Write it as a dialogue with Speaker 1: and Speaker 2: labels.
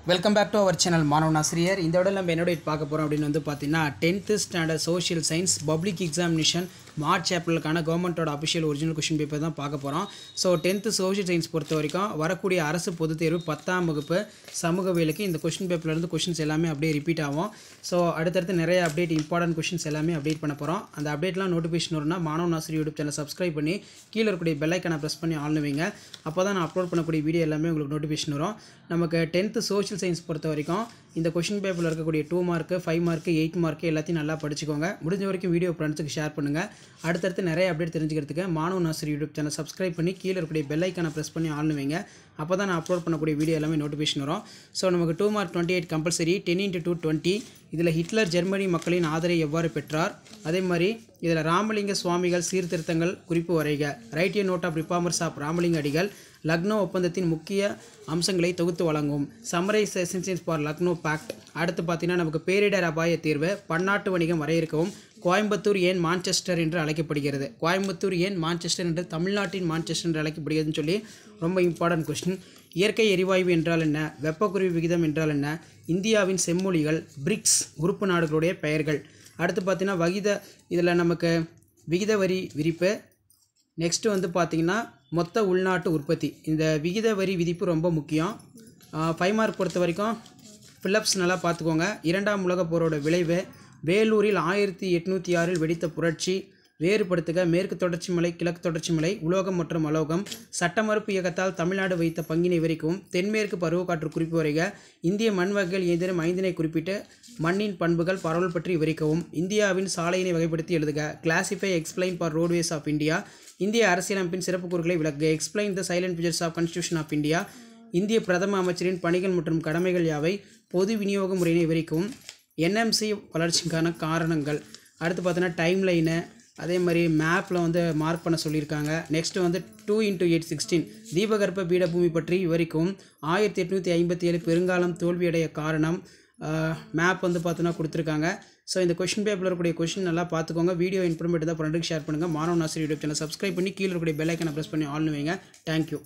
Speaker 1: Welcome back to our channel மாணவன் ஆசிரியர். இந்த விட நம்ம என்னோட பார்க்க போகிறோம் அப்படின்னு வந்து பார்த்தீங்கன்னா 10th standard social science public examination march ஏப்ரலுக்கான கவர்மெண்ட்டோட அஃபிஷியல் ஒரிஜினல் கொஷின் பேப்பர் தான் பார்க்க போகிறோம். ஸோ 10th சோஷியல் சயின்ஸ் பொறுத்த வரைக்கும் வரக்கூடிய அரசு பொதுத் தேர்வு 10ஆம் வகுப்பு சமூகவியலுக்கு இந்த கொஷின் பேப்பர்லேருந்து கொஷின்ஸ் எல்லாமே அப்படியே ரிப்பீட் ஆகும். ஸோ அடுத்தடுத்து நிறைய அப்டேட் இம்பார்ட்டன்ட் கொஷின்ஸ் எல்லாமே அப்டேட் பண்ண போகிறோம். அந்த அப்டேட்லாம் நோட்டிஃபிகேஷன் வரும்னா மாணவன் ஆசிரியர் யூடியூப் சேனல் சப்ஸ்கிரைப் பண்ணி கீழே இருக்கக்கூடிய பெல் ஐக்கானை ப்ரெஸ் பண்ணி ஆன் வைங்க. அப்போ தான் நான் அப்லோட் பண்ணக்கூடிய வீடியோ எல்லாமே உங்களுக்கு நோட்டிஃபிகேஷன் வரும். நமக்கு 10th சோஷியல் சயின்ஸ் பொறுத்த வரைக்கும் இந்த கொஷின் பேப்பரில் இருக்கக்கூடிய 2 மார்க்கு 5 மார்க்கு 8 மார்க்கு எல்லாத்தையும் நல்லா படிச்சுக்கோங்க. முடிஞ்ச வரைக்கும் வீடியோ ஃப்ரெண்ட்ஸுக்கு ஷேர் பண்ணுங்கள். அடுத்தடுத்து நிறைய அப்டேட் தெரிஞ்சுக்கிறதுக்கு மாணவன் ஆசிரியர் யூடியூப் சேனல் சப்ஸ்கிரைப் பண்ணி கீழே இருக்கக்கூடிய பெல் ஐக்கானை ப்ரெஸ் பண்ணி ஆன் வைங்க. அப்போ தான் நான் அப்லோட் பண்ணக்கூடிய வீடியோ எல்லாமே நோட்டிஃபிகேஷன் வரும். ஸோ நமக்கு 2 மார்க் 28 கம்பல்சரி 10 × 2 20. இதில் ஹிட்லர் ஜெர்மனி மக்களின் ஆதரவை எவ்வாறு பெற்றார், அதே மாதிரி இதில் ராமலிங்க சுவாமிகள் சீர்திருத்தங்கள் குறிப்பு வரைக, write a note of reformers of Ramalinga Adigal, Lucknow ஒப்பந்தத்தின் முக்கிய அம்சங்களை தொகுத்து வழங்கும், summarize essentials for Lucknow pact. அடுத்து பார்த்தீங்கன்னா நமக்கு பேரிடர் அபாய தீர்வு, பன்னாட்டு வணிகம் வரையறுக்கவும், கோயம்புத்தூர் ஏன் மான்செஸ்டர் என்று அழைக்கப்படுகிறது, கோயம்புத்தூர் ஏன் மான்செஸ்டர் என்று தமிழ்நாட்டின் மான்செஸ்டர் என்று அழைக்கப்படுகிறதுன்னு சொல்லி ரொம்ப இம்பார்ட்டன்ட் கொஸ்டின். இயற்கை எரிவாயு என்றால் என்ன, வெப்பக்குறைவு விகிதம் என்றால் என்ன, இந்தியாவின் செம்மொழிகள், பிரிக்ஸ் உறுப்பு நாடுகளுடைய பெயர்கள். அடுத்து பார்த்தீங்கன்னா இதில் நமக்கு விகித வரி விரிப்பு. நெக்ஸ்ட்டு வந்து பார்த்திங்கன்னா மொத்த உள்நாட்டு உற்பத்தி. இந்த விகித வரி விதிப்பு ரொம்ப முக்கியம். 5 மார்க் பொறுத்த வரைக்கும் ஃபில்லப்ஸ் நல்லா பார்த்துக்கோங்க. 2ஆம் உலகப் போரோட விளைவு, வேலூரில் 1806 வெடித்த புரட்சி, வேறுபடுத்துக மேற்கு தொடர்ச்சி மலை கிழக்கு தொடர்ச்சி மலை, உலோகம் மற்றும் அலோகம், சட்டமறுப்பு இயக்கத்தால் தமிழ்நாடு வைத்த பங்கினை விவரிக்கவும், தென்மேற்கு பருவக்காற்று குறிப்பு வரைக, இந்திய மண் வகைகள் இயந்திரம் 5 குறிப்பிட்டு மண்ணின் பண்புகள் பரவல் பற்றி விவரிக்கவும், இந்தியாவின் சாலையினை வகைப்படுத்தி எழுதுக, classify explain for roadways of India, இந்திய அரசியலமைப்பின் சிறப்பு கூறுகளை விளக்குக, explain the silent features of constitution of India, இந்திய பிரதம அமைச்சரின் பணிகள் மற்றும் கடமைகள் யாவை, பொது விநியோக முறையினை விவரிக்கவும், என்எம்சி வளர்ச்சிக்கான காரணங்கள். அடுத்து பார்த்தீங்கன்னா டைம் லைனு, அதே மாதிரி மேப்பில் வந்து மார்க் பண்ண சொல்லியிருக்காங்க. நெக்ஸ்ட்டு வந்து 2 × 8 16 தீபகற்ப பீடபூமி பற்றி விவரிக்கவும், 1857 பெருங்காலம் தோல்வியடைய காரணம், மேப் வந்து பார்த்தோன்னா கொடுத்துருக்காங்க. ஸோ இந்த கொஷின் பேப்பரில் இருக்கக்கூடிய கொஷின் நல்லா பார்த்துக்கோங்க. வீடியோ இன்ஃபர்மேட்டிவ் தான் ஃப்ரெண்டுக்கு ஷேர் பண்ணுங்கள். மாணவன் ஆசிரியர் யூடியூப் சேனல் சப்ஸ்கிரைப் பண்ணி கீழே இருக்கக்கூடிய பெல் ஐக்கானை ப்ரெஸ் பண்ணி ஆன் வைங்க. தேங்க்யூ.